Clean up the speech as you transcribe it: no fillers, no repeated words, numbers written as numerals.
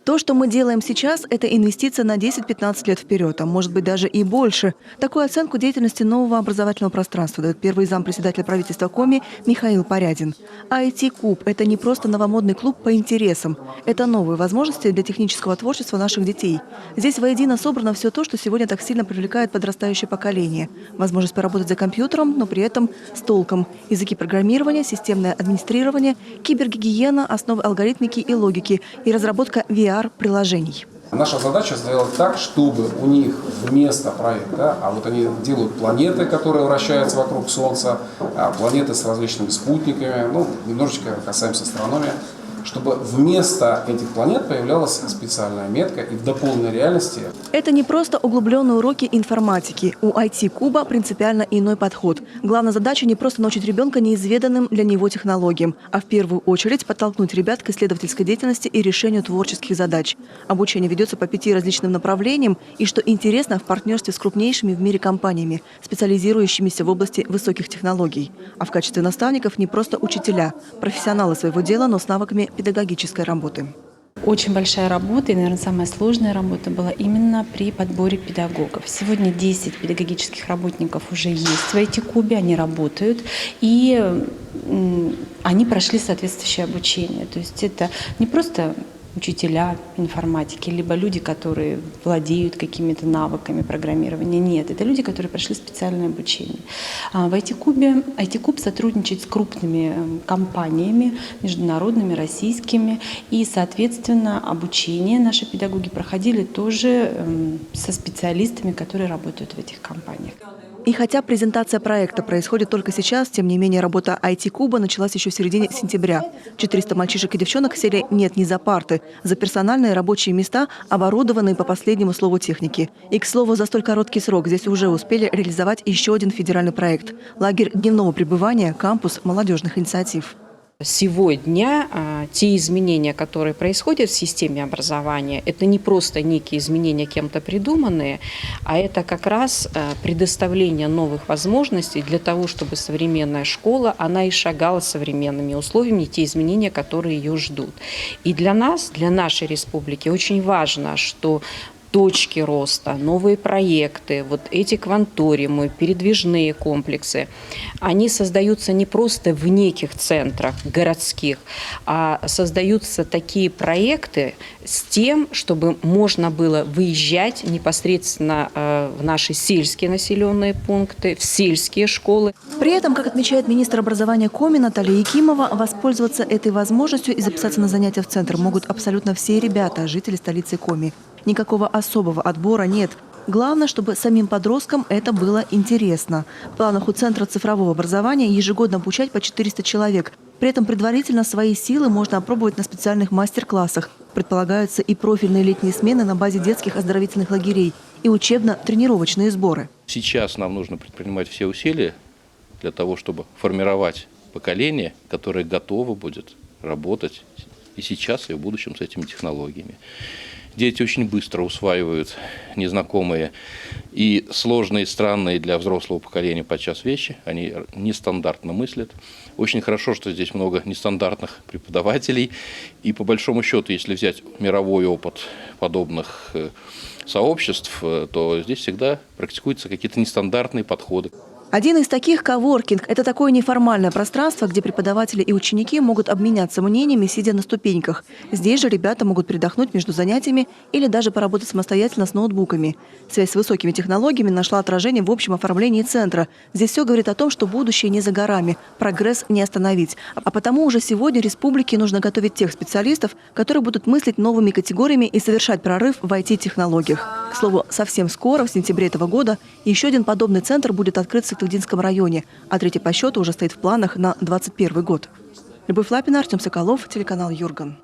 То, что мы делаем сейчас, это инвестиция на 10-15 лет вперед, а может быть даже и больше. Такую оценку деятельности нового образовательного пространства дает первый зампредседателя правительства Коми Михаил Порядин. IT-Куб – это не просто новомодный клуб по интересам. Это новые возможности для технического творчества наших детей. Здесь воедино собрано все то, что сегодня так сильно привлекает подрастающее поколение. Возможность поработать за компьютером, но при этом с толком. Языки программирования, системное администрирование, кибергигиена, основы алгоритмики и логики и разработка VR-приложений. Наша задача сделать так, чтобы у них вместо проекта, а вот они делают планеты, которые вращаются вокруг Солнца, планеты с различными спутниками, немножечко касаемся астрономии, чтобы вместо этих планет появлялась специальная метка и в дополненной реальности. Это не просто углубленные уроки информатики. У IT-Куба принципиально иной подход. Главная задача не просто научить ребенка неизведанным для него технологиям, а в первую очередь подтолкнуть ребят к исследовательской деятельности и решению творческих задач. Обучение ведется по 5 различным направлениям и, что интересно, в партнерстве с крупнейшими в мире компаниями, специализирующимися в области высоких технологий. А в качестве наставников не просто учителя, профессионалы своего дела, но с навыками педагогической работы. Очень большая работа и, наверное, самая сложная работа была именно при подборе педагогов. Сегодня 10 педагогических работников уже есть в IT-Кубе, они работают, и они прошли соответствующее обучение. То есть это не просто учителя информатики, либо люди, которые владеют какими-то навыками программирования. Нет, это люди, которые прошли специальное обучение. В IT-Кубе IT-Куб сотрудничает с крупными компаниями, международными, российскими, и, соответственно, обучение наши педагоги проходили тоже со специалистами, которые работают в этих компаниях. И хотя презентация проекта происходит только сейчас, тем не менее работа IT-Куба началась еще в середине сентября. 400 мальчишек и девчонок сели не за парты, за персональные рабочие места, оборудованные по последнему слову техники. И, к слову, за столь короткий срок здесь уже успели реализовать еще один федеральный проект – лагерь дневного пребывания, кампус молодежных инициатив. Сегодня те изменения, которые происходят в системе образования, это не просто некие изменения кем-то придуманные, а это как раз предоставление новых возможностей для того, чтобы современная школа, она и шагала современными условиями, те изменения, которые ее ждут. И для нас, для нашей республики очень важно, что точки роста, новые проекты, вот эти кванториумы, передвижные комплексы, они создаются не просто в неких центрах городских, а создаются такие проекты с тем, чтобы можно было выезжать непосредственно в наши сельские населенные пункты, в сельские школы. При этом, как отмечает министр образования Коми Наталья Якимова, воспользоваться этой возможностью и записаться на занятия в центр могут абсолютно все ребята, жители столицы Коми. Никакого особого отбора нет. Главное, чтобы самим подросткам это было интересно. В планах у Центра цифрового образования ежегодно обучать по 400 человек. При этом предварительно свои силы можно опробовать на специальных мастер-классах. Предполагаются и профильные летние смены на базе детских оздоровительных лагерей, и учебно-тренировочные сборы. Сейчас нам нужно предпринимать все усилия для того, чтобы формировать поколение, которое готово будет работать и сейчас, и в будущем с этими технологиями. Дети очень быстро усваивают незнакомые и сложные, странные для взрослого поколения подчас вещи. Они нестандартно мыслят. Очень хорошо, что здесь много нестандартных преподавателей. И по большому счету, если взять мировой опыт подобных сообществ, то здесь всегда практикуются какие-то нестандартные подходы. Один из таких – коворкинг. Это такое неформальное пространство, где преподаватели и ученики могут обменяться мнениями, сидя на ступеньках. Здесь же ребята могут передохнуть между занятиями или даже поработать самостоятельно с ноутбуками. Связь с высокими технологиями нашла отражение в общем оформлении центра. Здесь все говорит о том, что будущее не за горами, прогресс не остановить. А потому уже сегодня республике нужно готовить тех специалистов, которые будут мыслить новыми категориями и совершать прорыв в IT-технологиях. К слову, совсем скоро, в сентябре этого года, еще один подобный центр будет открыт в Сыктывдинском районе, а третий по счету уже стоит в планах на 2021 год. Любовь Лапина, Артем Соколов, телеканал Юрган.